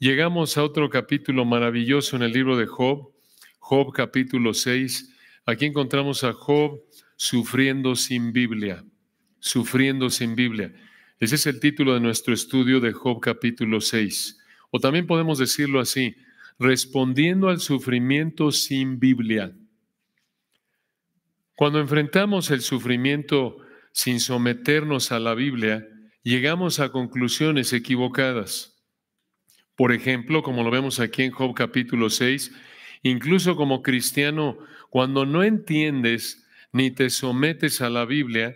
Llegamos a otro capítulo maravilloso en el libro de Job, Job capítulo 6. Aquí encontramos a Job sufriendo sin Biblia, sufriendo sin Biblia. Ese es el título de nuestro estudio de Job capítulo 6. O también podemos decirlo así, respondiendo al sufrimiento sin Biblia. Cuando enfrentamos el sufrimiento sin someternos a la Biblia, llegamos a conclusiones equivocadas. Por ejemplo, como lo vemos aquí en Job capítulo 6, incluso como cristiano, cuando no entiendes ni te sometes a la Biblia,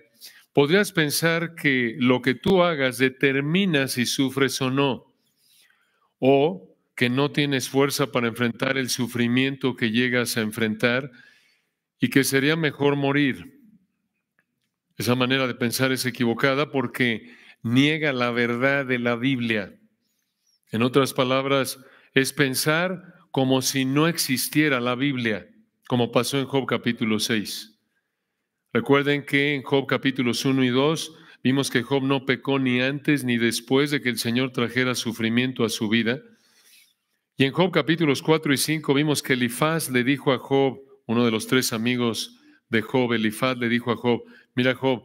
podrías pensar que lo que tú hagas determina si sufres o no, o que no tienes fuerza para enfrentar el sufrimiento que llegas a enfrentar y que sería mejor morir. Esa manera de pensar es equivocada porque niega la verdad de la Biblia. En otras palabras, es pensar como si no existiera la Biblia, como pasó en Job capítulo 6. Recuerden que en Job capítulos 1 y 2 vimos que Job no pecó ni antes ni después de que el Señor trajera sufrimiento a su vida. Y en Job capítulos 4 y 5 vimos que Elifaz le dijo a Job, uno de los tres amigos de Job, Elifaz le dijo a Job, mira Job,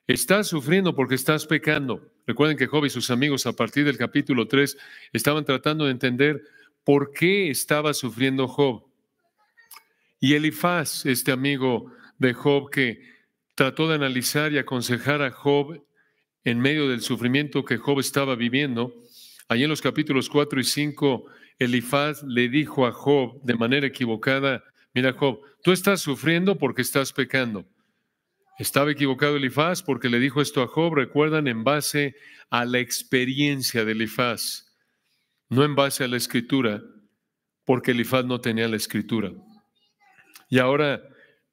estás sufriendo porque estás pecando. Recuerden que Job y sus amigos a partir del capítulo 3 estaban tratando de entender por qué estaba sufriendo Job. Y Elifaz, este amigo de Job que trató de analizar y aconsejar a Job en medio del sufrimiento que Job estaba viviendo, allí en los capítulos 4 y 5, Elifaz le dijo a Job de manera equivocada, mira Job, tú estás sufriendo porque estás pecando. Estaba equivocado Elifaz porque le dijo esto a Job, recuerdan, en base a la experiencia de Elifaz, no en base a la escritura, porque Elifaz no tenía la escritura. Y ahora,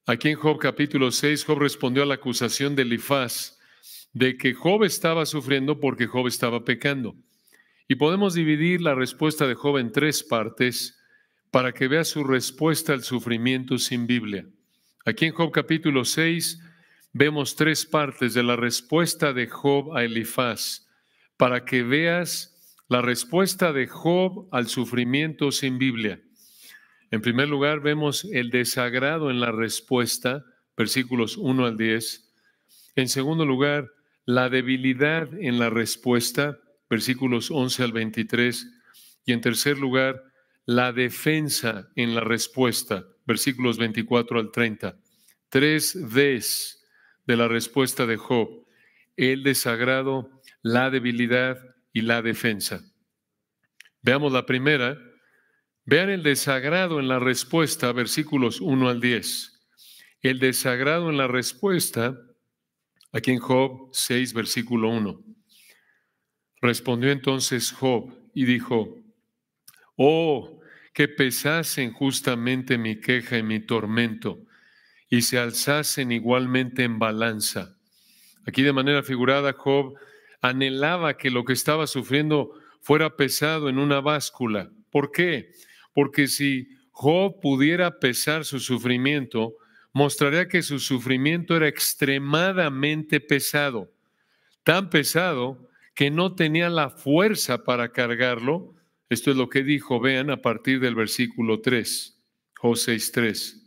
aquí en Job capítulo 6, Job respondió a la acusación de Elifaz de que Job estaba sufriendo porque Job estaba pecando. Y podemos dividir la respuesta de Job en tres partes para que vea su respuesta al sufrimiento sin Biblia. Aquí en Job capítulo 6 vemos tres partes de la respuesta de Job a Elifaz para que veas la respuesta de Job al sufrimiento sin Biblia. En primer lugar, vemos el desagrado en la respuesta, versículos 1 al 10. En segundo lugar, la debilidad en la respuesta, versículos 11 al 23. Y en tercer lugar, la defensa en la respuesta, versículos 24 al 30. Tres Ds de la respuesta de Job: el desagrado, la debilidad y la defensa. Veamos la primera. Vean el desagrado en la respuesta, versículos 1 al 10. El desagrado en la respuesta, aquí en Job 6, versículo 1. Respondió entonces Job y dijo, oh, que pesasen justamente mi queja y mi tormento, y se alzasen igualmente en balanza. Aquí de manera figurada, Job anhelaba que lo que estaba sufriendo fuera pesado en una báscula. ¿Por qué? Porque si Job pudiera pesar su sufrimiento, mostraría que su sufrimiento era extremadamente pesado, tan pesado que no tenía la fuerza para cargarlo. Esto es lo que dijo, vean, a partir del versículo 3, Job 6:3.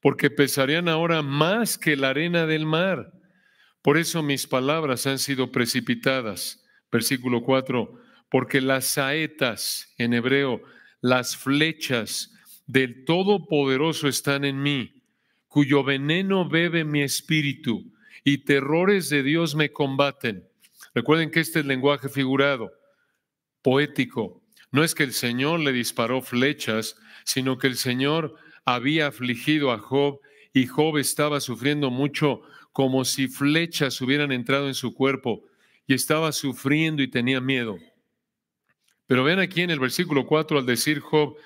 Porque pesarían ahora más que la arena del mar. Por eso mis palabras han sido precipitadas. Versículo 4, porque las saetas, en hebreo, las flechas del Todopoderoso están en mí, cuyo veneno bebe mi espíritu, y terrores de Dios me combaten. Recuerden que este es lenguaje figurado, poético. No es que el Señor le disparó flechas, sino que el Señor había afligido a Job y Job estaba sufriendo mucho, como si flechas hubieran entrado en su cuerpo, y estaba sufriendo y tenía miedo. Pero ven aquí en el versículo 4 al decir Job,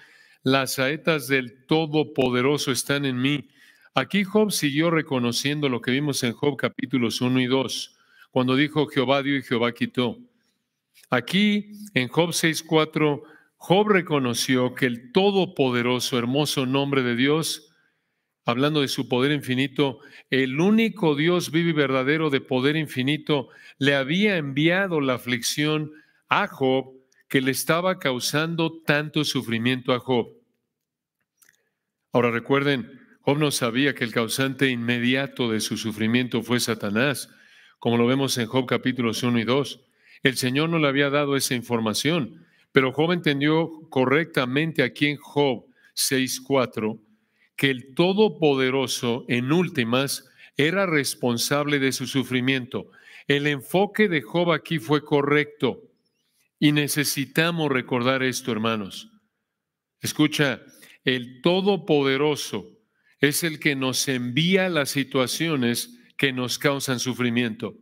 las saetas del Todopoderoso están en mí. Aquí Job siguió reconociendo lo que vimos en Job capítulos 1 y 2, cuando dijo Jehová dio y Jehová quitó. Aquí en Job 6:4, Job reconoció que el Todopoderoso, hermoso nombre de Dios, hablando de su poder infinito, el único Dios vivo y verdadero de poder infinito, le había enviado la aflicción a Job que le estaba causando tanto sufrimiento a Job. Ahora recuerden, Job no sabía que el causante inmediato de su sufrimiento fue Satanás, como lo vemos en Job capítulos 1 y 2. El Señor no le había dado esa información, pero Job entendió correctamente aquí en Job 6:4 que el Todopoderoso, en últimas, era responsable de su sufrimiento. El enfoque de Job aquí fue correcto y necesitamos recordar esto, hermanos. Escucha, el Todopoderoso es el que nos envía las situaciones que nos causan sufrimiento.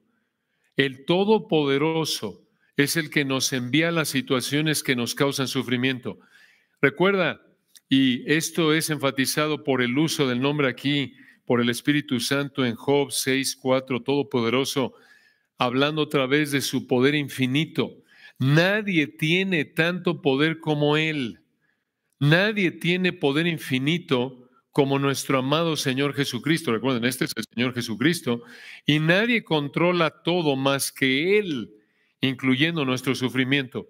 El Todopoderoso es el que nos envía las situaciones que nos causan sufrimiento. Recuerda, y esto es enfatizado por el uso del nombre aquí, por el Espíritu Santo en Job 6:4, Todopoderoso, hablando otra vez de su poder infinito. Nadie tiene tanto poder como Él. Nadie tiene poder infinito como nuestro amado Señor Jesucristo. Recuerden, este es el Señor Jesucristo. Y nadie controla todo más que Él, incluyendo nuestro sufrimiento.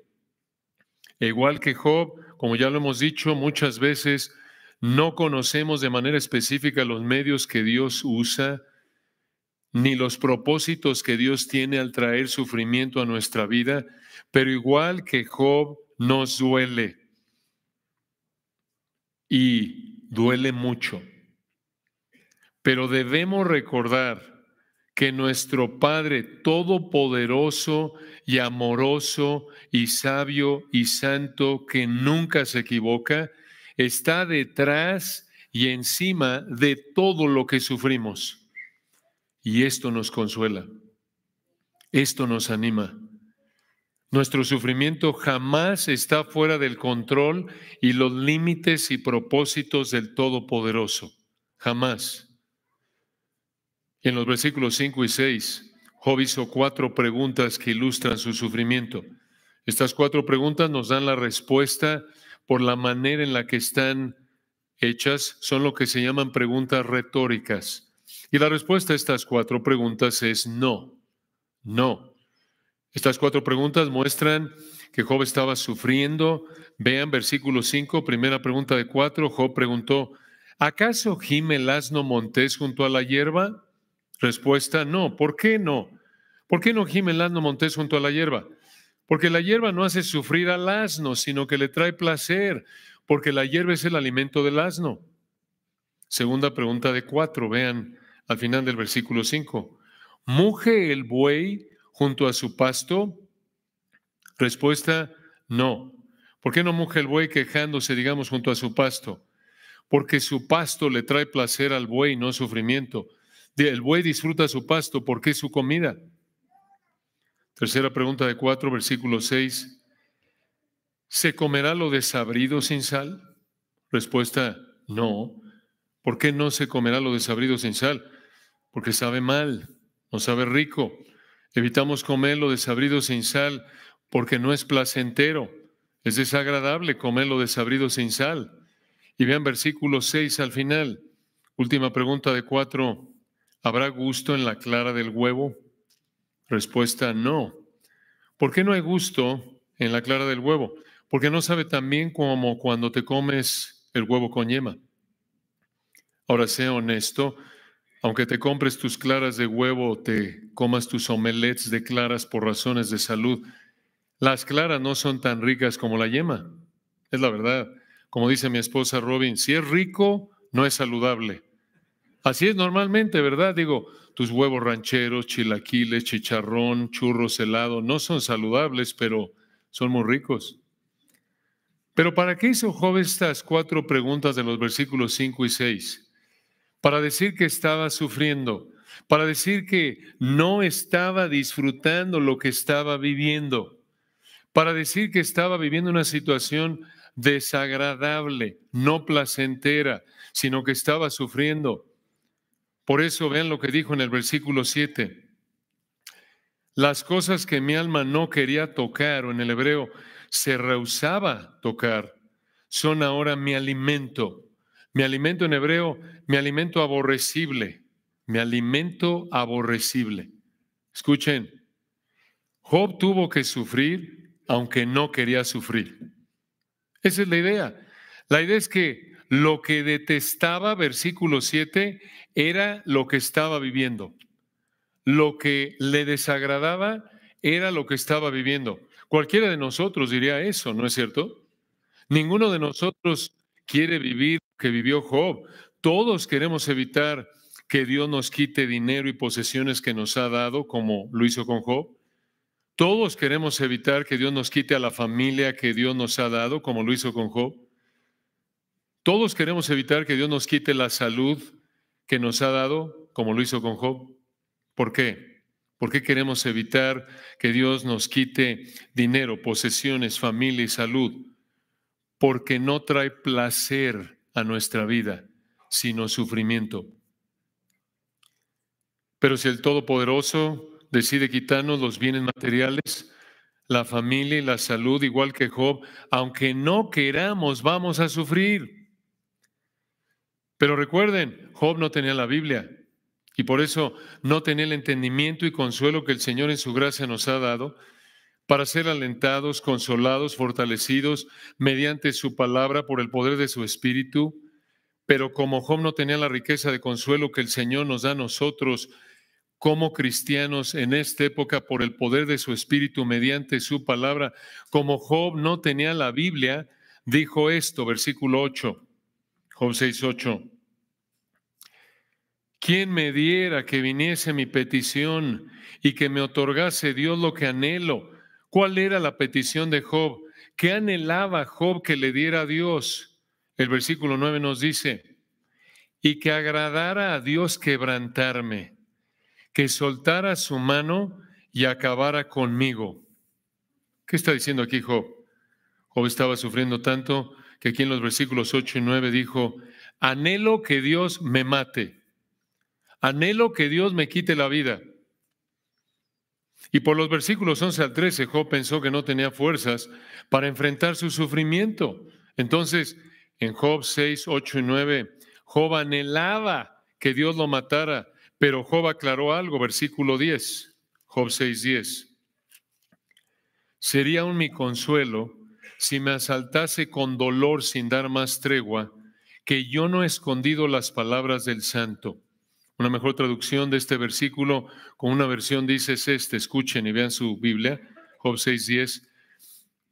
Igual que Job, como ya lo hemos dicho muchas veces, no conocemos de manera específica los medios que Dios usa, ni los propósitos que Dios tiene al traer sufrimiento a nuestra vida, pero igual que Job, nos duele. Y duele mucho. Pero debemos recordar que nuestro Padre todopoderoso y amoroso y sabio y santo, que nunca se equivoca, está detrás y encima de todo lo que sufrimos. Y esto nos consuela, esto nos anima. Nuestro sufrimiento jamás está fuera del control y los límites y propósitos del Todopoderoso. Jamás. En los versículos 5 y 6, Job hizo 4 preguntas que ilustran su sufrimiento. Estas 4 preguntas nos dan la respuesta por la manera en la que están hechas. Son lo que se llaman preguntas retóricas. Y la respuesta a estas 4 preguntas es no, no. Estas 4 preguntas muestran que Job estaba sufriendo. Vean versículo 5, primera pregunta de 4. Job preguntó, ¿acaso gime el asno montés junto a la hierba? Respuesta, no. ¿Por qué no? ¿Por qué no gime el asno montés junto a la hierba? Porque la hierba no hace sufrir al asno, sino que le trae placer, porque la hierba es el alimento del asno. Segunda pregunta de 4, vean al final del versículo 5. ¿Muge el buey junto a su pasto? Respuesta, no. ¿Por qué no muge el buey quejándose, digamos, junto a su pasto? Porque su pasto le trae placer al buey, no sufrimiento. El buey disfruta su pasto porque es su comida. Tercera pregunta de 4, versículo 6. ¿Se comerá lo desabrido sin sal? Respuesta, no. ¿Por qué no se comerá lo desabrido sin sal? Porque sabe mal, no sabe rico. Evitamos comer lo desabrido sin sal porque no es placentero. Es desagradable comer lo desabrido sin sal. Y vean versículo 6 al final. Última pregunta de 4. ¿Habrá gusto en la clara del huevo? Respuesta, no. ¿Por qué no hay gusto en la clara del huevo? Porque no sabe tan bien como cuando te comes el huevo con yema. Ahora, sea honesto, aunque te compres tus claras de huevo o te comas tus omelets de claras por razones de salud, las claras no son tan ricas como la yema. Es la verdad. Como dice mi esposa Robin, si es rico, no es saludable. Así es normalmente, ¿verdad? Digo, tus huevos rancheros, chilaquiles, chicharrón, churros, helado, no son saludables, pero son muy ricos. Pero ¿para qué hizo Job estas 4 preguntas de los versículos 5 y 6? Para decir que estaba sufriendo, para decir que no estaba disfrutando lo que estaba viviendo, para decir que estaba viviendo una situación desagradable, no placentera, sino que estaba sufriendo. Por eso vean lo que dijo en el versículo 7. Las cosas que mi alma no quería tocar, o en el hebreo se rehusaba tocar, son ahora mi alimento. Mi alimento en hebreo, mi alimento aborrecible. Mi alimento aborrecible. Escuchen, Job tuvo que sufrir aunque no quería sufrir. Esa es la idea. La idea es que lo que detestaba, versículo 7, era lo que estaba viviendo. Lo que le desagradaba era lo que estaba viviendo. Cualquiera de nosotros diría eso, ¿no es cierto? Ninguno de nosotros quiere vivir lo que vivió Job. Todos queremos evitar que Dios nos quite dinero y posesiones que nos ha dado, como lo hizo con Job. Todos queremos evitar que Dios nos quite a la familia que Dios nos ha dado, como lo hizo con Job. Todos queremos evitar que Dios nos quite la salud que nos ha dado, como lo hizo con Job. ¿Por qué? ¿Por qué queremos evitar que Dios nos quite dinero, posesiones, familia y salud? Porque no trae placer a nuestra vida, sino sufrimiento. Pero si el Todopoderoso decide quitarnos los bienes materiales, la familia y la salud, igual que Job, aunque no queramos, vamos a sufrir. Pero recuerden, Job no tenía la Biblia y por eso no tenía el entendimiento y consuelo que el Señor en su gracia nos ha dado para ser alentados, consolados, fortalecidos mediante su palabra por el poder de su Espíritu. Pero como Job no tenía la riqueza de consuelo que el Señor nos da a nosotros como cristianos en esta época por el poder de su Espíritu mediante su palabra, como Job no tenía la Biblia, dijo esto, versículo 8, Job 6:8. ¿Quién me diera que viniese mi petición y que me otorgase Dios lo que anhelo? ¿Cuál era la petición de Job? ¿Qué anhelaba Job que le diera a Dios? El versículo 9 nos dice, y que agradara a Dios quebrantarme, que soltara su mano y acabara conmigo. ¿Qué está diciendo aquí Job? Job estaba sufriendo tanto que aquí en los versículos 8 y 9 dijo, anhelo que Dios me mate. Anhelo que Dios me quite la vida. Y por los versículos 11 al 13, Job pensó que no tenía fuerzas para enfrentar su sufrimiento. Entonces, en Job 6, 8 y 9, Job anhelaba que Dios lo matara, pero Job aclaró algo, versículo 10, Job 6, 10. Sería aún mi consuelo si me asaltase con dolor sin dar más tregua, que yo no he escondido las palabras del santo. Una mejor traducción de este versículo con una versión dice es este, escuchen y vean su Biblia, Job 6:10.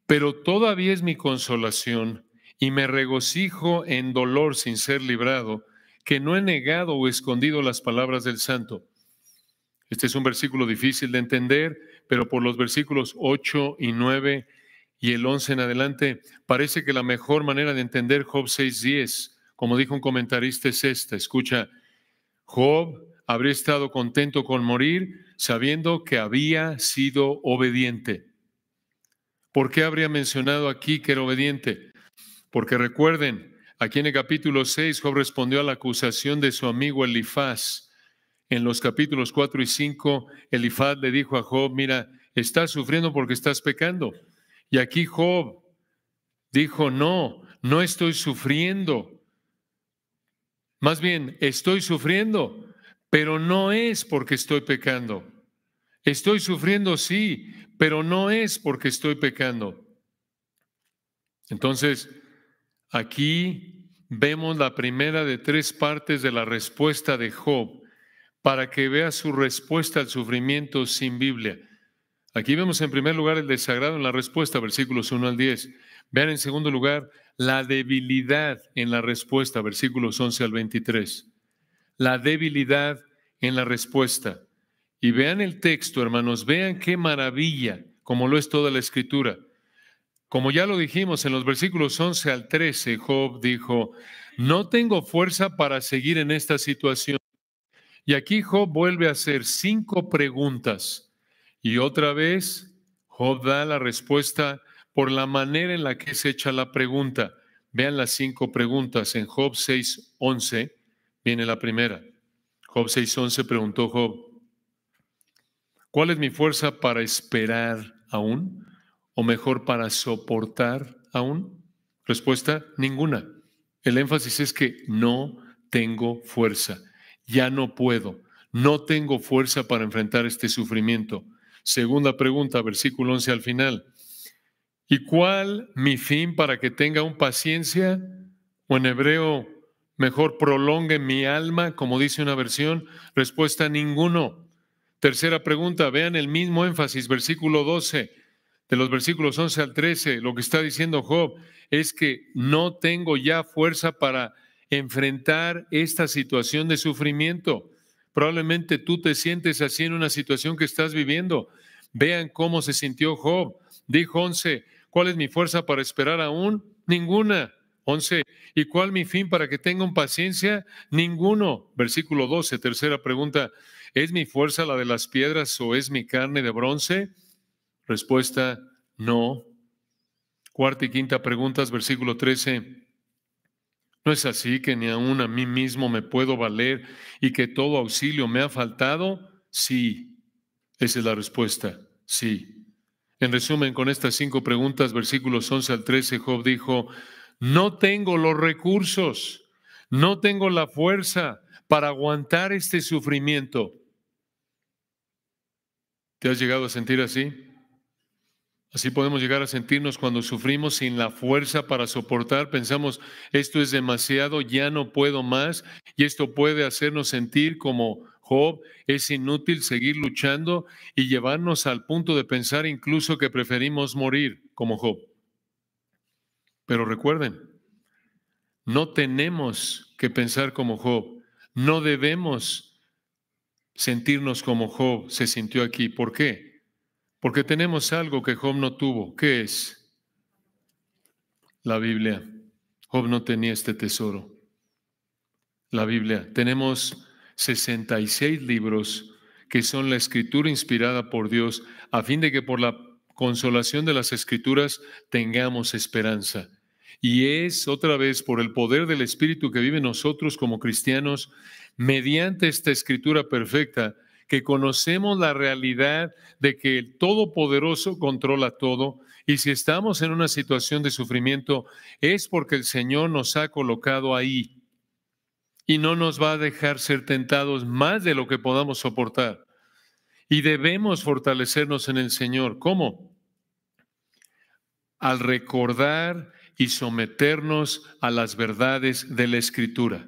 Pero todavía es mi consolación y me regocijo en dolor sin ser librado, que no he negado o escondido las palabras del santo. Este es un versículo difícil de entender, pero por los versículos 8 y 9 y el 11 en adelante, parece que la mejor manera de entender Job 6:10, como dijo un comentarista, es esta. Escucha, Job habría estado contento con morir sabiendo que había sido obediente. ¿Por qué habría mencionado aquí que era obediente? Porque recuerden, aquí en el capítulo 6, Job respondió a la acusación de su amigo Elifaz. En los capítulos 4 y 5, Elifaz le dijo a Job, mira, estás sufriendo porque estás pecando. Y aquí Job dijo, no, no estoy sufriendo. Más bien, estoy sufriendo, pero no es porque estoy pecando. Estoy sufriendo, sí, pero no es porque estoy pecando. Entonces, aquí vemos la primera de tres partes de la respuesta de Job para que vea su respuesta al sufrimiento sin Biblia. Aquí vemos en primer lugar el desagrado en la respuesta, versículos 1 al 10. Vean en segundo lugar la debilidad en la respuesta, versículos 11 al 23. La debilidad en la respuesta. Y vean el texto, hermanos, vean qué maravilla, como lo es toda la Escritura. Como ya lo dijimos en los versículos 11 al 13, Job dijo, no tengo fuerza para seguir en esta situación. Y aquí Job vuelve a hacer 5 preguntas. Y otra vez, Job da la respuesta por la manera en la que se echa la pregunta. Vean las 5 preguntas. En Job 6:11 viene la primera. Job 6:11 preguntó Job, ¿cuál es mi fuerza para esperar aún? ¿O mejor para soportar aún? Respuesta, ninguna. El énfasis es que no tengo fuerza, ya no puedo, no tengo fuerza para enfrentar este sufrimiento. Segunda pregunta, versículo 11 al final. ¿Y cuál mi fin para que tenga aún paciencia? O en hebreo, mejor prolongue mi alma, como dice una versión. Respuesta: ninguno. Tercera pregunta, vean el mismo énfasis, versículo 12, de los versículos 11 al 13. Lo que está diciendo Job es que no tengo ya fuerza para enfrentar esta situación de sufrimiento. Probablemente tú te sientes así en una situación que estás viviendo. Vean cómo se sintió Job. Dijo 11, ¿cuál es mi fuerza para esperar aún? Ninguna. 11, ¿y cuál mi fin para que tengan paciencia? Ninguno. Versículo 12, tercera pregunta, ¿es mi fuerza la de las piedras o es mi carne de bronce? Respuesta, no. Cuarta y quinta preguntas, versículo 13. ¿No es así que ni aun a mí mismo me puedo valer y que todo auxilio me ha faltado? Sí. Esa es la respuesta, sí. En resumen, con estas 5 preguntas, versículos 11 al 13, Job dijo, no tengo los recursos, no tengo la fuerza para aguantar este sufrimiento. ¿Te has llegado a sentir así? Así podemos llegar a sentirnos cuando sufrimos sin la fuerza para soportar. Pensamos, esto es demasiado, ya no puedo más, y esto puede hacernos sentir como Job, es inútil seguir luchando y llevarnos al punto de pensar incluso que preferimos morir como Job. Pero recuerden, no tenemos que pensar como Job, no debemos sentirnos como Job se sintió aquí. ¿Por qué? Porque tenemos algo que Job no tuvo. ¿Qué es? La Biblia. Job no tenía este tesoro. La Biblia. Tenemos 66 libros que son la escritura inspirada por Dios a fin de que por la consolación de las escrituras tengamos esperanza. Y es otra vez por el poder del Espíritu que vive en nosotros como cristianos, mediante esta escritura perfecta, que conocemos la realidad de que el Todopoderoso controla todo, y si estamos en una situación de sufrimiento es porque el Señor nos ha colocado ahí y no nos va a dejar ser tentados más de lo que podamos soportar. Y debemos fortalecernos en el Señor. ¿Cómo? Al recordar y someternos a las verdades de la Escritura.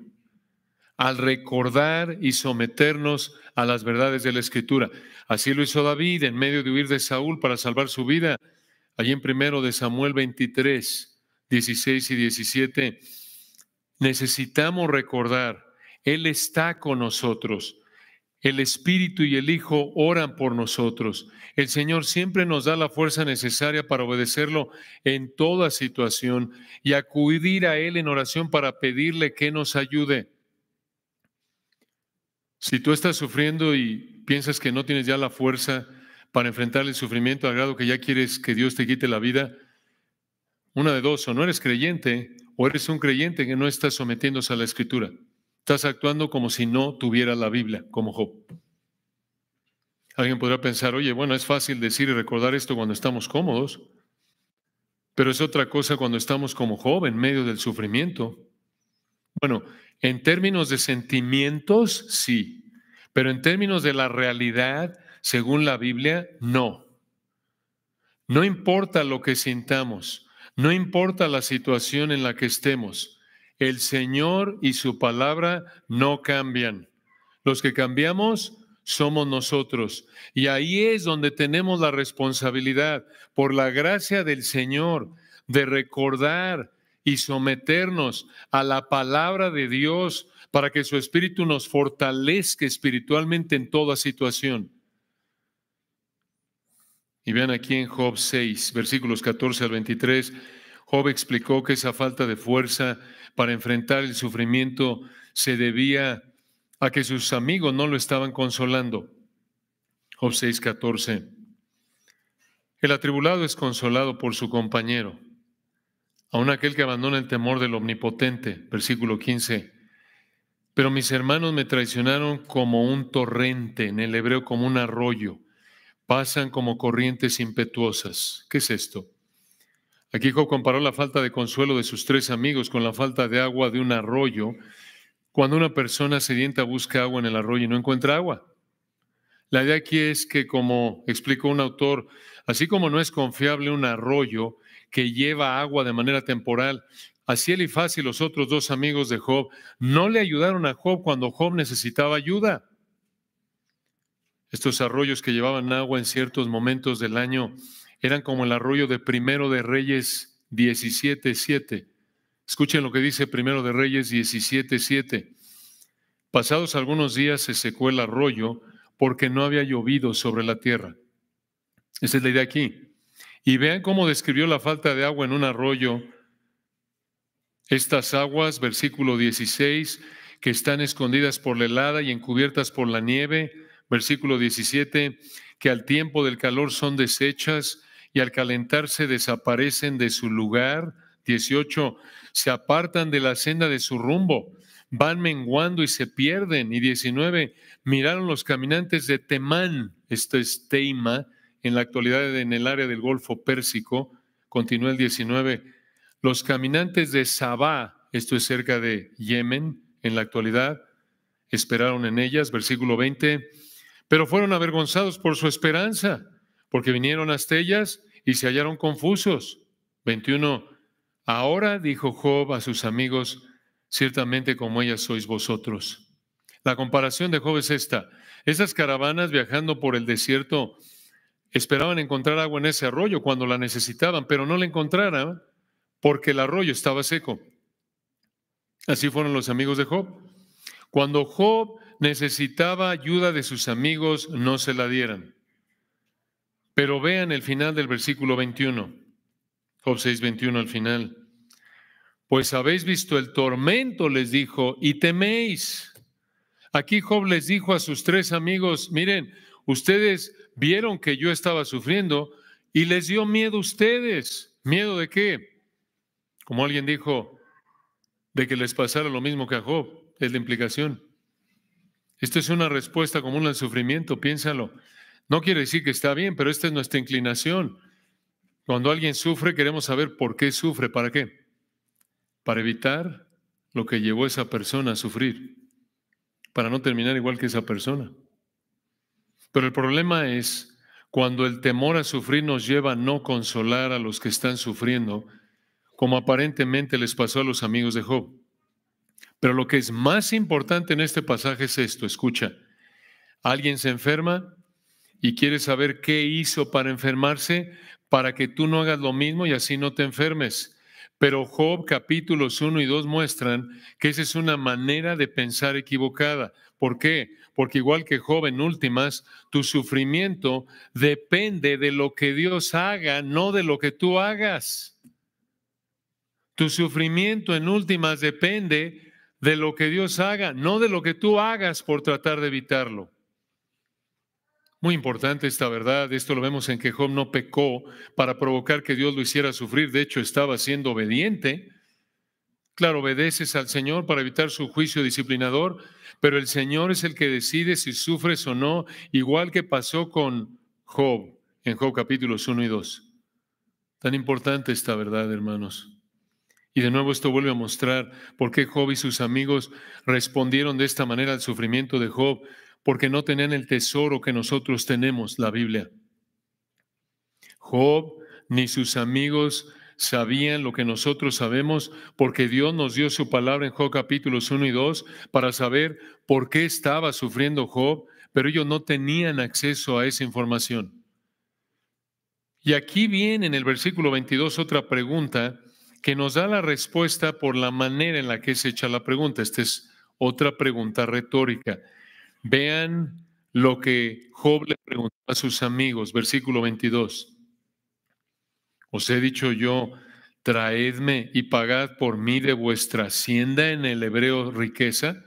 Al recordar y someternos a las verdades de la Escritura. Así lo hizo David en medio de huir de Saúl para salvar su vida. Allí en 1 de Samuel 23, 16 y 17, necesitamos recordar, Él está con nosotros. El Espíritu y el Hijo oran por nosotros. El Señor siempre nos da la fuerza necesaria para obedecerlo en toda situación y acudir a Él en oración para pedirle que nos ayude. Si tú estás sufriendo y piensas que no tienes ya la fuerza para enfrentar el sufrimiento al grado que ya quieres que Dios te quite la vida, una de dos, o no eres creyente o eres un creyente que no está sometiéndose a la Escritura. Estás actuando como si no tuviera la Biblia, como Job. Alguien podrá pensar, oye, bueno, es fácil decir y recordar esto cuando estamos cómodos, pero es otra cosa cuando estamos como Job en medio del sufrimiento. Bueno, en términos de sentimientos, sí, pero en términos de la realidad, según la Biblia, no. No importa lo que sintamos, no importa la situación en la que estemos, el Señor y su palabra no cambian. Los que cambiamos somos nosotros. Y ahí es donde tenemos la responsabilidad, por la gracia del Señor, de recordar y someternos a la palabra de Dios para que su Espíritu nos fortalezca espiritualmente en toda situación. Y vean aquí en Job 6, versículos 14 al 23, Job explicó que esa falta de fuerza para enfrentar el sufrimiento se debía a que sus amigos no lo estaban consolando. Job 6, 14. El atribulado es consolado por su compañero, aun aquel que abandona el temor del Omnipotente. Versículo 15. Pero mis hermanos me traicionaron como un torrente, en el hebreo como un arroyo. Pasan como corrientes impetuosas. ¿Qué es esto? Aquí Job comparó la falta de consuelo de sus 3 amigos con la falta de agua de un arroyo. Cuando una persona sedienta busca agua en el arroyo y no encuentra agua. La idea aquí es que, como explicó un autor, así como no es confiable un arroyo que lleva agua de manera temporal. Así Elifaz y los otros dos amigos de Job no le ayudaron a Job cuando Job necesitaba ayuda. Estos arroyos que llevaban agua en ciertos momentos del año eran como el arroyo de Primero de Reyes 17:7. Escuchen lo que dice Primero de Reyes 17:7. Pasados algunos días se secó el arroyo porque no había llovido sobre la tierra. Esa es la idea aquí. Y vean cómo describió la falta de agua en un arroyo. Estas aguas, versículo 16, que están escondidas por la helada y encubiertas por la nieve. Versículo 17, que al tiempo del calor son deshechas y al calentarse desaparecen de su lugar. 18, se apartan de la senda de su rumbo, van menguando y se pierden. Y 19, miraron los caminantes de Temán, esto es Teima, en la actualidad en el área del Golfo Pérsico. Continúa el 19, los caminantes de Sabá, esto es cerca de Yemen, en la actualidad, esperaron en ellas. Versículo 20, pero fueron avergonzados por su esperanza, porque vinieron hasta ellas y se hallaron confusos. 21, ahora dijo Job a sus amigos, ciertamente como ellas sois vosotros. La comparación de Job es esta. Esas caravanas viajando por el desierto esperaban encontrar agua en ese arroyo cuando la necesitaban, pero no la encontraran porque el arroyo estaba seco. Así fueron los amigos de Job. Cuando Job necesitaba ayuda de sus amigos, no se la dieran. Pero vean el final del versículo 21. Job 6:21 al final. Pues habéis visto el tormento, les dijo, y teméis. Aquí Job les dijo a sus tres amigos, miren, ustedes vieron que yo estaba sufriendo y les dio miedo a ustedes. ¿Miedo de qué? Como alguien dijo, de que les pasara lo mismo que a Job, es la implicación. Esto es una respuesta común al sufrimiento, piénsalo. No quiere decir que está bien, pero esta es nuestra inclinación. Cuando alguien sufre, queremos saber por qué sufre, ¿para qué? Para evitar lo que llevó a esa persona a sufrir, para no terminar igual que esa persona. Pero el problema es cuando el temor a sufrir nos lleva a no consolar a los que están sufriendo, como aparentemente les pasó a los amigos de Job. Pero lo que es más importante en este pasaje es esto, escucha, alguien se enferma y quiere saber qué hizo para enfermarse, para que tú no hagas lo mismo y así no te enfermes. Pero Job capítulos 1 y 2 muestran que esa es una manera de pensar equivocada. ¿Por qué? Porque igual que Job en últimas, tu sufrimiento depende de lo que Dios haga, no de lo que tú hagas. Tu sufrimiento en últimas depende de lo que Dios haga, no de lo que tú hagas por tratar de evitarlo. Muy importante esta verdad, esto lo vemos en que Job no pecó para provocar que Dios lo hiciera sufrir, de hecho estaba siendo obediente. Claro, obedeces al Señor para evitar su juicio disciplinador, pero el Señor es el que decide si sufres o no, igual que pasó con Job, en Job capítulos 1 y 2. Tan importante esta verdad, hermanos. Y de nuevo esto vuelve a mostrar por qué Job y sus amigos respondieron de esta manera al sufrimiento de Job, porque no tenían el tesoro que nosotros tenemos, la Biblia. Job ni sus amigos sabían lo que nosotros sabemos, porque Dios nos dio su palabra en Job capítulos 1 y 2 para saber por qué estaba sufriendo Job, pero ellos no tenían acceso a esa información. Y aquí viene en el versículo 22 otra pregunta que nos da la respuesta por la manera en la que es hecha la pregunta. Esta es otra pregunta retórica. Vean lo que Job le preguntó a sus amigos, versículo 22. Os he dicho yo, traedme y pagad por mí de vuestra hacienda, en el hebreo riqueza.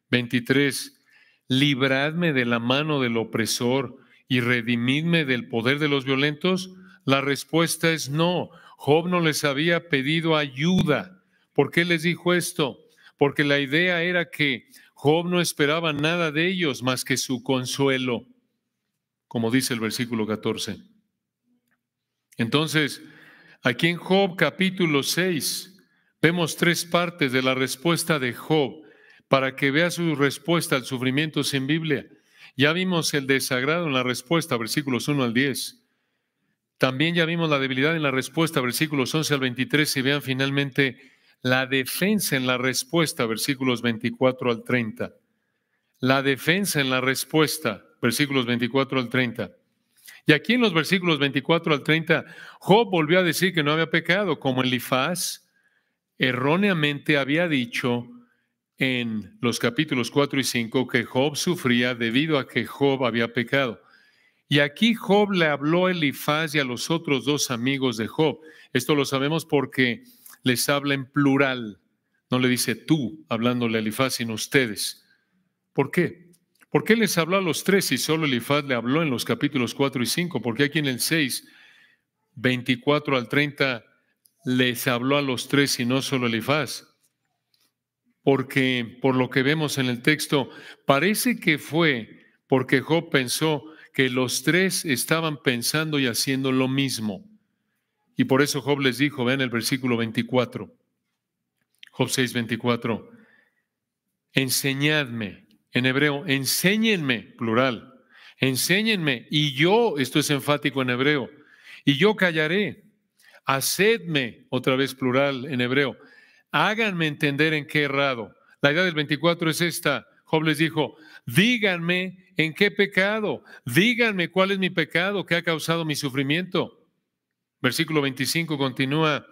23. Libradme de la mano del opresor y redimidme del poder de los violentos. La respuesta es no. Job no les había pedido ayuda. ¿Por qué les dijo esto? Porque la idea era que Job no esperaba nada de ellos más que su consuelo, como dice el versículo 14. Entonces, aquí en Job capítulo 6 vemos tres partes de la respuesta de Job para que vea su respuesta al sufrimiento sin Biblia. Ya vimos el desagrado en la respuesta, versículos 1 al 10. También ya vimos la debilidad en la respuesta, versículos 11 al 23, y vean finalmente la defensa en la respuesta, versículos 24 al 30. La defensa en la respuesta, versículos 24 al 30. Y aquí en los versículos 24 al 30, Job volvió a decir que no había pecado, como Elifaz erróneamente había dicho en los capítulos 4 y 5 que Job sufría debido a que Job había pecado. Y aquí Job le habló a Elifaz y a los otros dos amigos de Job. Esto lo sabemos porque les habla en plural. No le dice tú, hablándole a Elifaz, sino ustedes. ¿Por qué? ¿Por qué les habló a los tres y solo Elifaz le habló en los capítulos 4 y 5? Porque aquí en el 6, 24 al 30, les habló a los tres y no solo Elifaz. Porque por lo que vemos en el texto, parece que fue porque Job pensó que los tres estaban pensando y haciendo lo mismo. Y por eso Job les dijo, vean el versículo 24, Job 6, 24, enseñadme, en hebreo, enséñenme, plural, enséñenme, y yo, esto es enfático en hebreo, y yo callaré, hacedme, otra vez plural en hebreo, háganme entender en qué he errado. La idea del 24 es esta. Job les dijo, díganme en qué pecado, díganme cuál es mi pecado que ha causado mi sufrimiento. Versículo 25 continúa,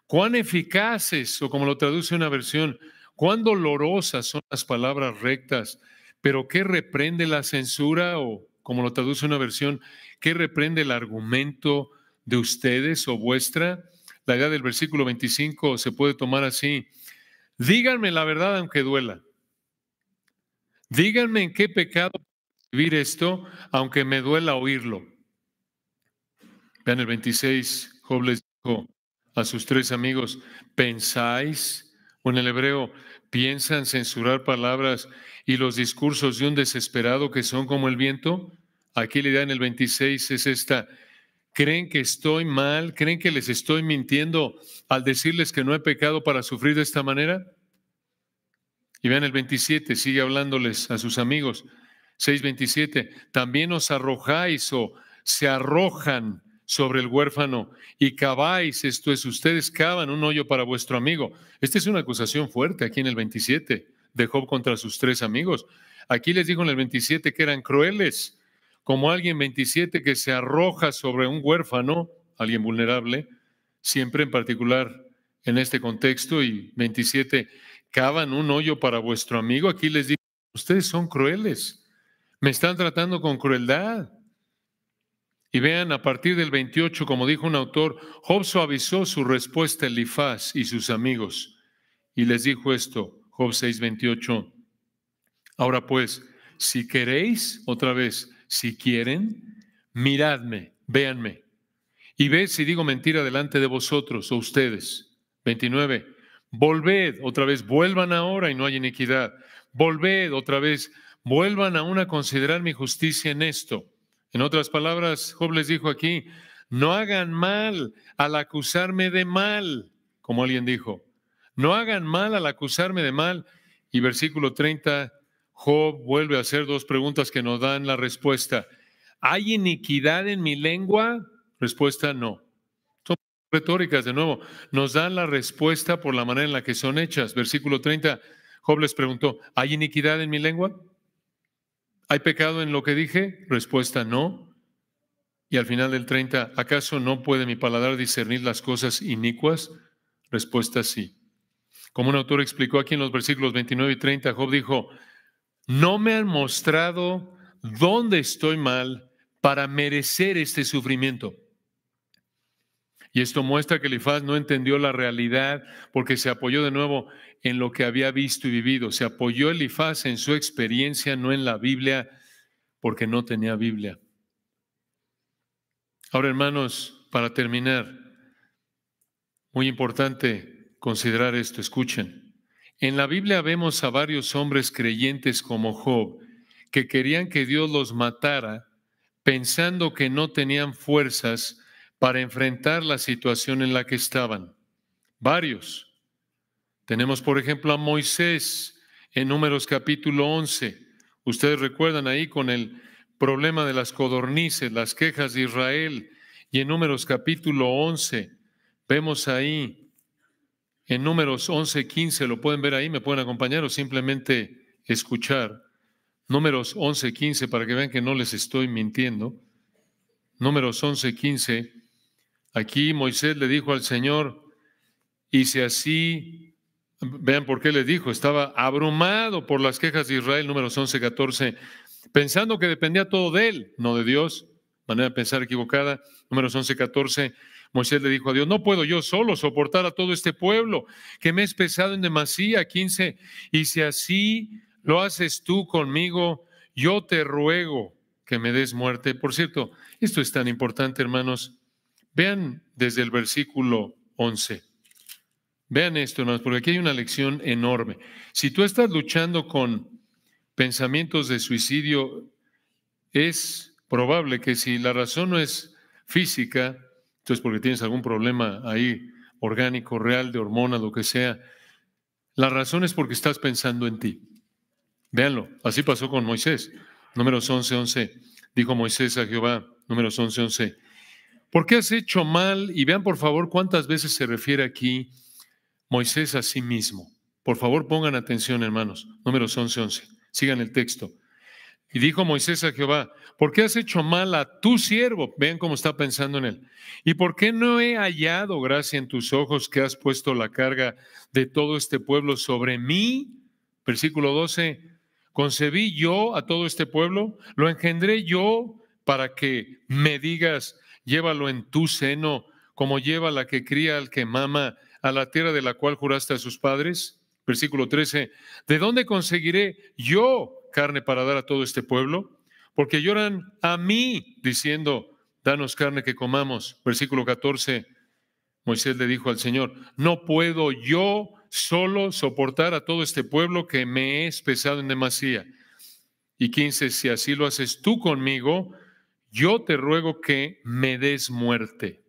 cuán eficaces, o como lo traduce una versión, cuán dolorosas son las palabras rectas, pero ¿qué reprende la censura? O como lo traduce una versión, ¿qué reprende el argumento de ustedes o vuestra? La idea del versículo 25 se puede tomar así. Díganme la verdad aunque duela. Díganme en qué pecado vivir esto, aunque me duela oírlo. Vean el 26, Job les dijo a sus tres amigos, ¿pensáis? O en el hebreo, ¿piensan censurar palabras y los discursos de un desesperado que son como el viento? Aquí la idea en el 26 es esta. ¿Creen que estoy mal? ¿Creen que les estoy mintiendo al decirles que no he pecado para sufrir de esta manera? Y vean el 27, sigue hablándoles a sus amigos. 6:27, también os arrojáis o se arrojan sobre el huérfano y caváis, esto es, ustedes cavan un hoyo para vuestro amigo. Esta es una acusación fuerte aquí en el 27 de Job contra sus tres amigos. Aquí les dijo en el 27 que eran crueles, como alguien 27 que se arroja sobre un huérfano, alguien vulnerable, siempre en particular en este contexto, y 27, cavan un hoyo para vuestro amigo. Aquí les digo, ustedes son crueles, me están tratando con crueldad. Y vean, a partir del 28, como dijo un autor, Job suavizó su respuesta a Elifaz y sus amigos, y les dijo esto, Job 6:28, ahora pues, si queréis, otra vez, si quieren, miradme, véanme, y ved si digo mentira delante de vosotros o ustedes. 29, volved, otra vez, vuelvan ahora y no hay iniquidad. Volved, otra vez, vuelvan aún a considerar mi justicia en esto. En otras palabras, Job les dijo aquí, no hagan mal al acusarme de mal, como alguien dijo. No hagan mal al acusarme de mal. Y versículo 30, Job vuelve a hacer dos preguntas que nos dan la respuesta. ¿Hay iniquidad en mi lengua? Respuesta, no. Son retóricas, de nuevo. Nos dan la respuesta por la manera en la que son hechas. Versículo 30, Job les preguntó, ¿hay iniquidad en mi lengua? ¿Hay pecado en lo que dije? Respuesta, no. Y al final del 30, ¿acaso no puede mi paladar discernir las cosas inicuas? Respuesta, sí. Como un autor explicó aquí en los versículos 29 y 30, Job dijo, no me han mostrado dónde estoy mal para merecer este sufrimiento. Y esto muestra que Elifaz no entendió la realidad porque se apoyó de nuevo en lo que había visto y vivido. Se apoyó Elifaz en su experiencia, no en la Biblia, porque no tenía Biblia. Ahora, hermanos, para terminar, muy importante considerar esto, escuchen. En la Biblia vemos a varios hombres creyentes como Job que querían que Dios los matara pensando que no tenían fuerzas para enfrentar la situación en la que estaban. Varios. Tenemos, por ejemplo, a Moisés en Números capítulo 11. Ustedes recuerdan ahí con el problema de las codornices, las quejas de Israel, Y en Números capítulo 11, vemos ahí, en Números 11:15, lo pueden ver ahí, me pueden acompañar o simplemente escuchar. Números 11:15, para que vean que no les estoy mintiendo. Números 11:15, aquí Moisés le dijo al Señor, y si así, vean por qué le dijo, estaba abrumado por las quejas de Israel, Números 11:14, pensando que dependía todo de él, no de Dios, manera de pensar equivocada. Números 11:14, Moisés le dijo a Dios, no puedo yo solo soportar a todo este pueblo, que me es pesado en demasía. 15, y si así lo haces tú conmigo, yo te ruego que me des muerte. Por cierto, esto es tan importante, hermanos. Vean desde el versículo 11. Vean esto, hermanos, porque aquí hay una lección enorme. Si tú estás luchando con pensamientos de suicidio, es probable que si la razón no es física, entonces porque tienes algún problema ahí orgánico, real, de hormonas, lo que sea, la razón es porque estás pensando en ti. Véanlo, así pasó con Moisés. Números 11:11, dijo Moisés a Jehová, Números 11:11, ¿por qué has hecho mal? Y vean por favor cuántas veces se refiere aquí Moisés a sí mismo. Por favor pongan atención, hermanos. Números 11:11, sigan el texto. Y dijo Moisés a Jehová, ¿por qué has hecho mal a tu siervo? Vean cómo está pensando en él. ¿Y por qué no he hallado gracia en tus ojos que has puesto la carga de todo este pueblo sobre mí? Versículo 12, ¿concebí yo a todo este pueblo? ¿Lo engendré yo para que me digas, llévalo en tu seno, como lleva la que cría al que mama a la tierra de la cual juraste a sus padres? Versículo 13, ¿de dónde conseguiré yo carne para dar a todo este pueblo? Porque lloran a mí diciendo, danos carne que comamos. Versículo 14, Moisés le dijo al Señor, no puedo yo solo soportar a todo este pueblo que me es pesado en demasía. Y 15, si así lo haces tú conmigo, yo te ruego que me des muerte.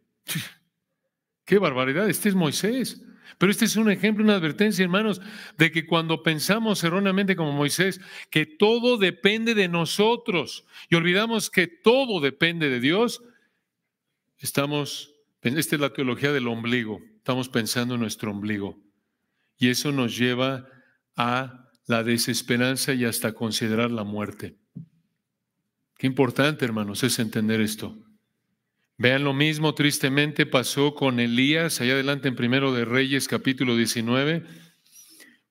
¡Qué barbaridad! Este es Moisés. Pero este es un ejemplo, una advertencia, hermanos, de que cuando pensamos erróneamente como Moisés, que todo depende de nosotros y olvidamos que todo depende de Dios, esta es la teología del ombligo, estamos pensando en nuestro ombligo. Y eso nos lleva a la desesperanza y hasta considerar la muerte. Qué importante, hermanos, es entender esto. Vean, lo mismo tristemente pasó con Elías, allá adelante en Primero de Reyes, capítulo 19.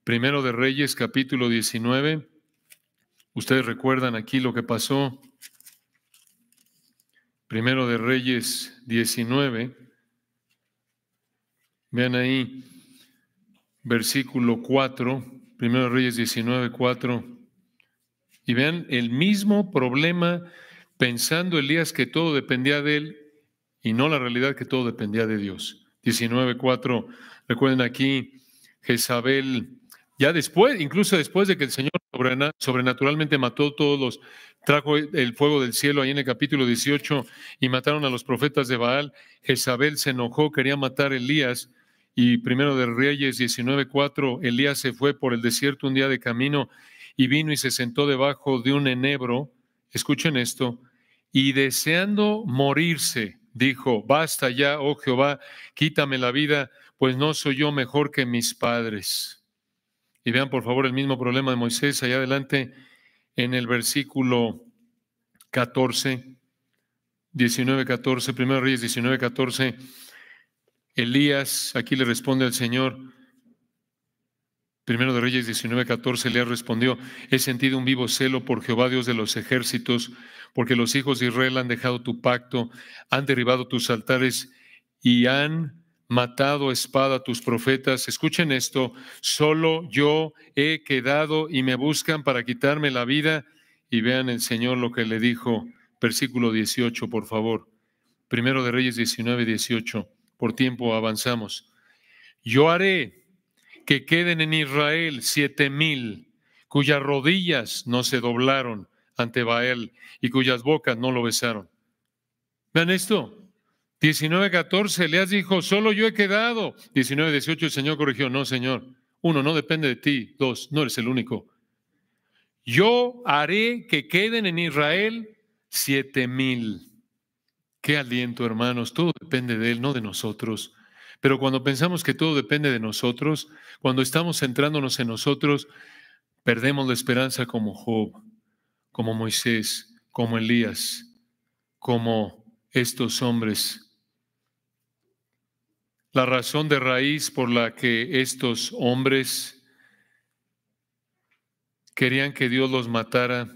Primero de Reyes, capítulo 19. Ustedes recuerdan aquí lo que pasó. Primero de Reyes 19. Vean ahí, versículo 4. Primero de Reyes 19, 4. Y vean el mismo problema, pensando Elías que todo dependía de él y no la realidad que todo dependía de Dios. 19:4, recuerden aquí, Jezabel, ya después, incluso después de que el Señor sobrenaturalmente mató todos los, trajo el fuego del cielo ahí en el capítulo 18 y mataron a los profetas de Baal, Jezabel se enojó, quería matar a Elías, y Primero de Reyes 19:4, Elías se fue por el desierto un día de camino y vino y se sentó debajo de un enebro, escuchen esto, y deseando morirse, dijo, basta ya, oh Jehová, quítame la vida, pues no soy yo mejor que mis padres. Y vean por favor el mismo problema de Moisés allá adelante en el versículo 14, 19:14, Primero Reyes 19:14, Elías aquí le responde al Señor. Primero de Reyes 19:14, Elías respondió, he sentido un vivo celo por Jehová Dios de los ejércitos, porque los hijos de Israel han dejado tu pacto, han derribado tus altares y han matado a espada a tus profetas. Escuchen esto, solo yo he quedado y me buscan para quitarme la vida. Y vean el Señor lo que le dijo, versículo 18, por favor. Primero de Reyes 19:18, por tiempo avanzamos. Yo haré que queden en Israel 7,000, cuyas rodillas no se doblaron ante Baal y cuyas bocas no lo besaron. Vean esto. 19:14, Elías dijo, solo yo he quedado. 19:18, el Señor corrigió, no, Señor. 1, no depende de ti. 2, no eres el único. Yo haré que queden en Israel 7,000. Qué aliento, hermanos. Todo depende de Él, no de nosotros. Pero cuando pensamos que todo depende de nosotros, cuando estamos centrándonos en nosotros, perdemos la esperanza como Job, como Moisés, como Elías, como estos hombres. La razón de raíz por la que estos hombres querían que Dios los matara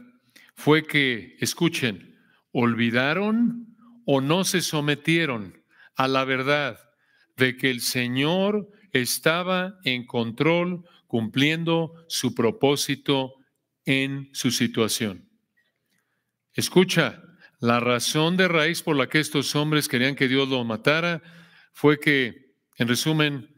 fue que, escuchen, olvidaron o no se sometieron a la verdad de que el Señor estaba en control, cumpliendo su propósito en su situación. Escucha, la razón de raíz por la que estos hombres querían que Dios los matara fue que, en resumen,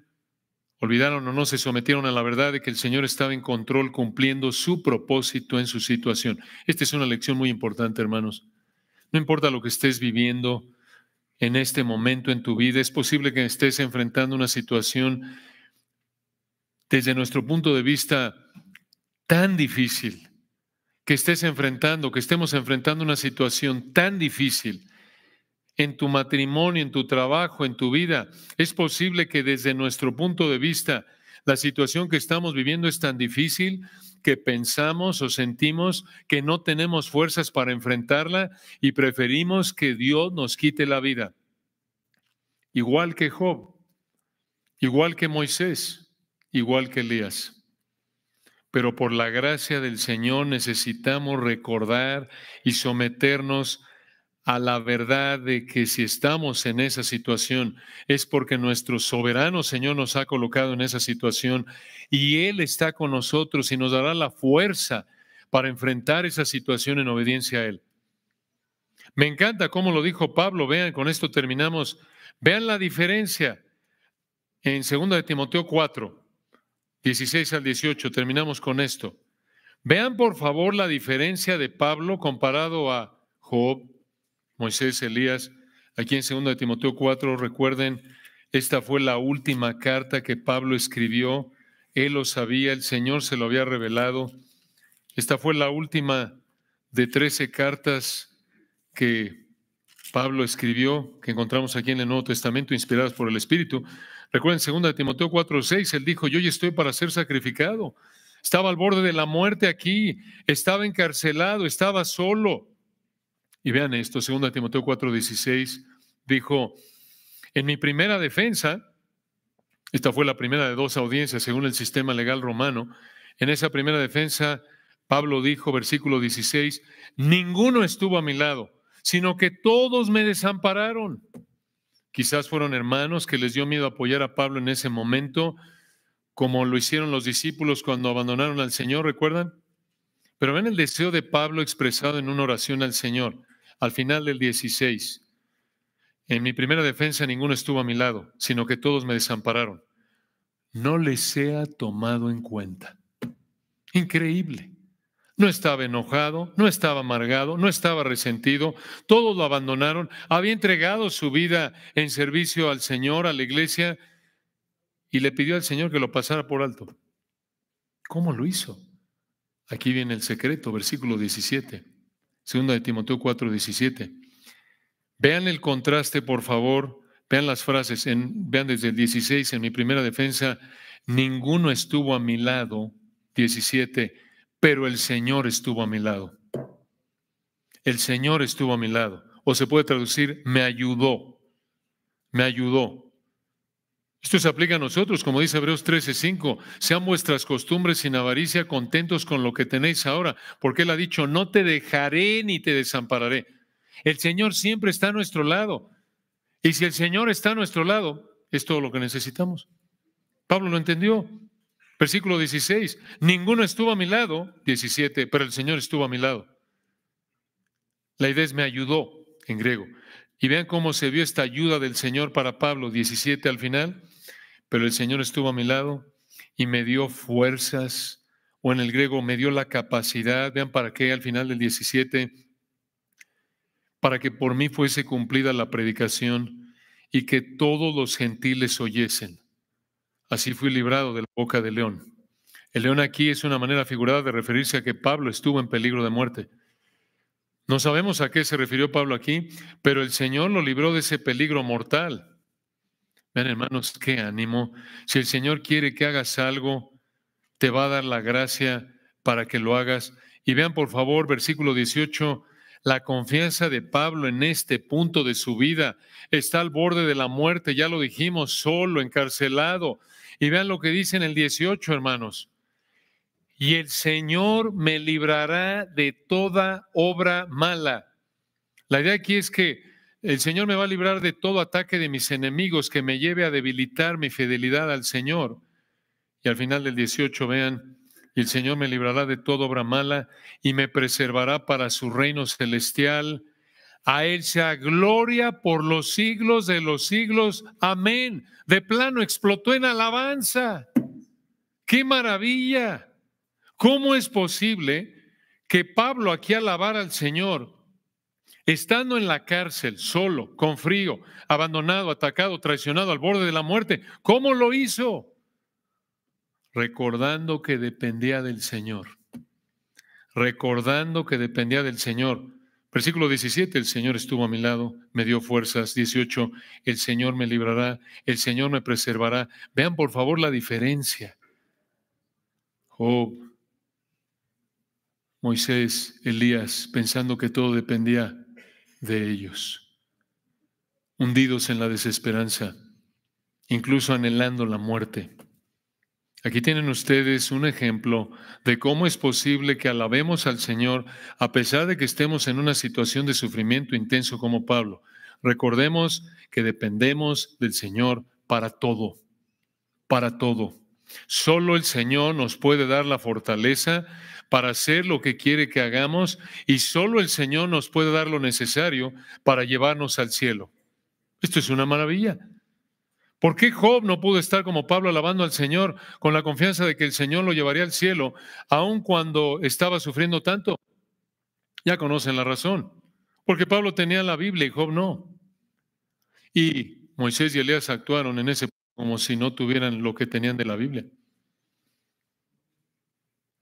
olvidaron o no se sometieron a la verdad de que el Señor estaba en control cumpliendo su propósito en su situación. Esta es una lección muy importante, hermanos. No importa lo que estés viviendo en este momento en tu vida, es posible que estés enfrentando una situación desde nuestro punto de vista tan difícil, que estemos enfrentando una situación tan difícil en tu matrimonio, en tu trabajo, en tu vida. Es posible que desde nuestro punto de vista la situación que estamos viviendo es tan difícil que pensamos o sentimos que no tenemos fuerzas para enfrentarla y preferimos que Dios nos quite la vida. Igual que Job, igual que Moisés, igual que Elías. Pero por la gracia del Señor necesitamos recordar y someternos a la verdad de que si estamos en esa situación es porque nuestro soberano Señor nos ha colocado en esa situación y Él está con nosotros y nos dará la fuerza para enfrentar esa situación en obediencia a Él. Me encanta cómo lo dijo Pablo. Vean, con esto terminamos. Vean la diferencia en 2 de Timoteo 4, 16 al 18. Terminamos con esto. Vean por favor la diferencia de Pablo comparado a Job, Moisés, Elías. Aquí en 2 de Timoteo 4, recuerden, esta fue la última carta que Pablo escribió. Él lo sabía, el Señor se lo había revelado. Esta fue la última de 13 cartas que Pablo escribió, que encontramos aquí en el Nuevo Testamento, inspiradas por el Espíritu. Recuerden, 2 de Timoteo 4:6, él dijo, yo ya estoy para ser sacrificado. Estaba al borde de la muerte aquí, estaba encarcelado, estaba solo. Y vean esto, 2 de Timoteo 4:16, dijo, en mi primera defensa, esta fue la primera de 2 audiencias según el sistema legal romano, en esa primera defensa, Pablo dijo, versículo 16, ninguno estuvo a mi lado, sino que todos me desampararon. Quizás fueron hermanos que les dio miedo apoyar a Pablo en ese momento, como lo hicieron los discípulos cuando abandonaron al Señor, ¿recuerdan? Pero ven el deseo de Pablo expresado en una oración al Señor, al final del 16. En mi primera defensa ninguno estuvo a mi lado, sino que todos me desampararon. No les sea tomado en cuenta. Increíble. No estaba enojado, no estaba amargado, no estaba resentido, todos lo abandonaron, había entregado su vida en servicio al Señor, a la iglesia, y le pidió al Señor que lo pasara por alto. ¿Cómo lo hizo? Aquí viene el secreto, versículo 17, 2 de Timoteo 4:17. Vean el contraste, por favor, vean las frases, vean desde el 16, en mi primera defensa, ninguno estuvo a mi lado, 17, pero el Señor estuvo a mi lado. El Señor estuvo a mi lado. O se puede traducir, me ayudó. Me ayudó. Esto se aplica a nosotros, como dice Hebreos 13:5. Sean vuestras costumbres sin avaricia, contentos con lo que tenéis ahora, porque Él ha dicho, no te dejaré ni te desampararé. El Señor siempre está a nuestro lado. Y si el Señor está a nuestro lado, es todo lo que necesitamos. Pablo lo entendió. Versículo 16. Ninguno estuvo a mi lado, 17, pero el Señor estuvo a mi lado. La idea es me ayudó en griego. Y vean cómo se vio esta ayuda del Señor para Pablo, 17 al final. Pero el Señor estuvo a mi lado y me dio fuerzas, o en el griego me dio la capacidad. Vean para qué al final del 17, para que por mí fuese cumplida la predicación y que todos los gentiles oyesen. Así fui librado de la boca del león. El león aquí es una manera figurada de referirse a que Pablo estuvo en peligro de muerte. No sabemos a qué se refirió Pablo aquí, pero el Señor lo libró de ese peligro mortal. Vean, hermanos, qué ánimo. Si el Señor quiere que hagas algo, te va a dar la gracia para que lo hagas. Y vean, por favor, versículo 18, la confianza de Pablo en este punto de su vida. Está al borde de la muerte, ya lo dijimos, solo, encarcelado. Y vean lo que dice en el 18, hermanos. Y el Señor me librará de toda obra mala. La idea aquí es que el Señor me va a librar de todo ataque de mis enemigos que me lleve a debilitar mi fidelidad al Señor. Y al final del 18, vean, y el Señor me librará de toda obra mala y me preservará para su reino celestial. A Él sea gloria por los siglos de los siglos. Amén. De plano explotó en alabanza. ¡Qué maravilla! ¿Cómo es posible que Pablo aquí alabara al Señor, estando en la cárcel, solo, con frío, abandonado, atacado, traicionado, al borde de la muerte? ¿Cómo lo hizo? Recordando que dependía del Señor. Recordando que dependía del Señor. Versículo 17, el Señor estuvo a mi lado, me dio fuerzas. 18, el Señor me librará, el Señor me preservará. Vean por favor la diferencia. Job, Moisés, Elías, pensando que todo dependía de ellos, hundidos en la desesperanza, incluso anhelando la muerte. Aquí tienen ustedes un ejemplo de cómo es posible que alabemos al Señor a pesar de que estemos en una situación de sufrimiento intenso como Pablo. Recordemos que dependemos del Señor para todo, para todo. Solo el Señor nos puede dar la fortaleza para hacer lo que quiere que hagamos y solo el Señor nos puede dar lo necesario para llevarnos al cielo. Esto es una maravilla. ¿Por qué Job no pudo estar como Pablo alabando al Señor con la confianza de que el Señor lo llevaría al cielo, aun cuando estaba sufriendo tanto? Ya conocen la razón. Porque Pablo tenía la Biblia y Job no. Y Moisés y Elías actuaron en ese punto como si no tuvieran lo que tenían de la Biblia.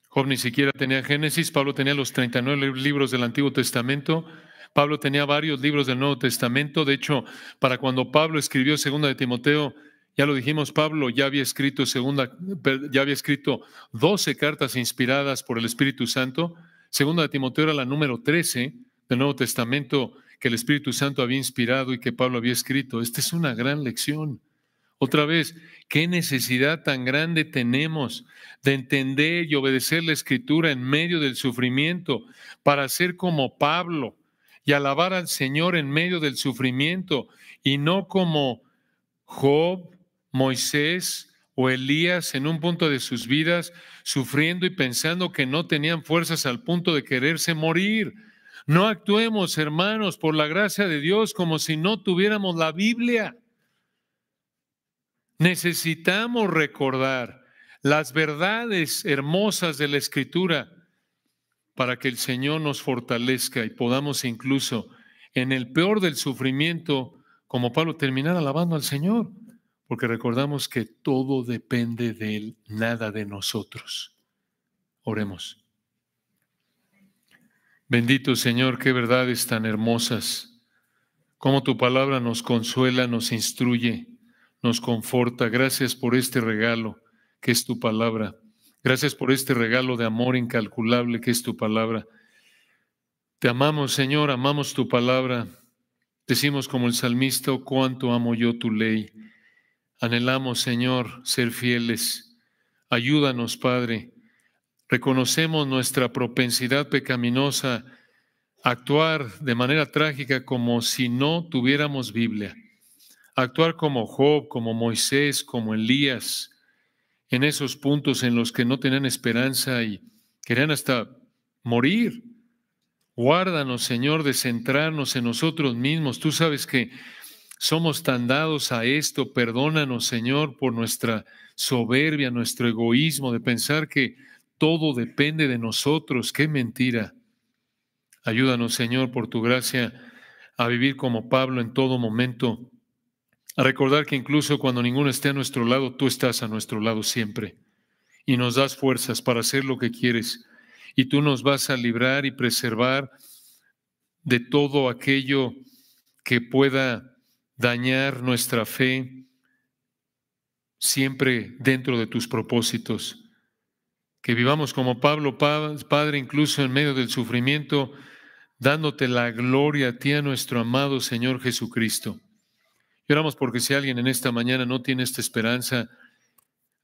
Job ni siquiera tenía Génesis, Pablo tenía los 39 libros del Antiguo Testamento, Pablo tenía varios libros del Nuevo Testamento. De hecho, para cuando Pablo escribió Segunda de Timoteo, ya lo dijimos, Pablo ya había escrito 12 cartas inspiradas por el Espíritu Santo. Segunda de Timoteo era la número 13 del Nuevo Testamento que el Espíritu Santo había inspirado y que Pablo había escrito. Esta es una gran lección. Otra vez, qué necesidad tan grande tenemos de entender y obedecer la Escritura en medio del sufrimiento para ser como Pablo y alabar al Señor en medio del sufrimiento y no como Job, Moisés o Elías en un punto de sus vidas sufriendo y pensando que no tenían fuerzas al punto de quererse morir. No actuemos, hermanos, por la gracia de Dios como si no tuviéramos la Biblia. Necesitamos recordar las verdades hermosas de la Escritura para que el Señor nos fortalezca y podamos incluso en el peor del sufrimiento, como Pablo, terminar alabando al Señor, porque recordamos que todo depende de Él, nada de nosotros. Oremos. Bendito Señor, qué verdades tan hermosas, cómo tu palabra nos consuela, nos instruye, nos conforta. Gracias por este regalo que es tu palabra. Gracias por este regalo de amor incalculable que es tu palabra. Te amamos, Señor, amamos tu palabra. Decimos como el salmista, oh, cuánto amo yo tu ley. Anhelamos, Señor, ser fieles. Ayúdanos, Padre. Reconocemos nuestra propensidad pecaminosa a actuar de manera trágica como si no tuviéramos Biblia. Actuar como Job, como Moisés, como Elías, en esos puntos en los que no tenían esperanza y querían hasta morir. Guárdanos, Señor, de centrarnos en nosotros mismos. Tú sabes que somos tan dados a esto. Perdónanos, Señor, por nuestra soberbia, nuestro egoísmo de pensar que todo depende de nosotros. ¡Qué mentira! Ayúdanos, Señor, por tu gracia, a vivir como Pablo en todo momento, a recordar que incluso cuando ninguno esté a nuestro lado, tú estás a nuestro lado siempre y nos das fuerzas para hacer lo que quieres y tú nos vas a librar y preservar de todo aquello que pueda dañar nuestra fe, siempre dentro de tus propósitos. Que vivamos como Pablo, Padre, incluso en medio del sufrimiento, dándote la gloria a ti, a nuestro amado Señor Jesucristo. Y oramos porque si alguien en esta mañana no tiene esta esperanza,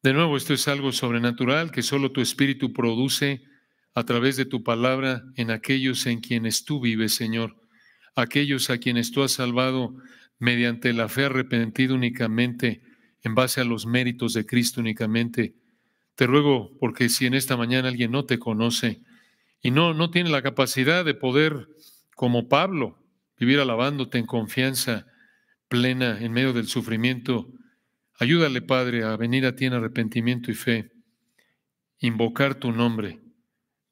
de nuevo, esto es algo sobrenatural que solo tu Espíritu produce a través de tu palabra en aquellos en quienes tú vives, Señor. Aquellos a quienes tú has salvado mediante la fe arrepentida únicamente, en base a los méritos de Cristo únicamente. Te ruego, porque si en esta mañana alguien no te conoce y no tiene la capacidad de poder, como Pablo, vivir alabándote en confianza plena en medio del sufrimiento, ayúdale, Padre, a venir a ti en arrepentimiento y fe, invocar tu nombre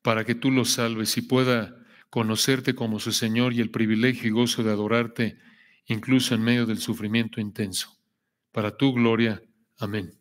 para que tú lo salves y pueda conocerte como su Señor y el privilegio y gozo de adorarte, incluso en medio del sufrimiento intenso. Para tu gloria. Amén.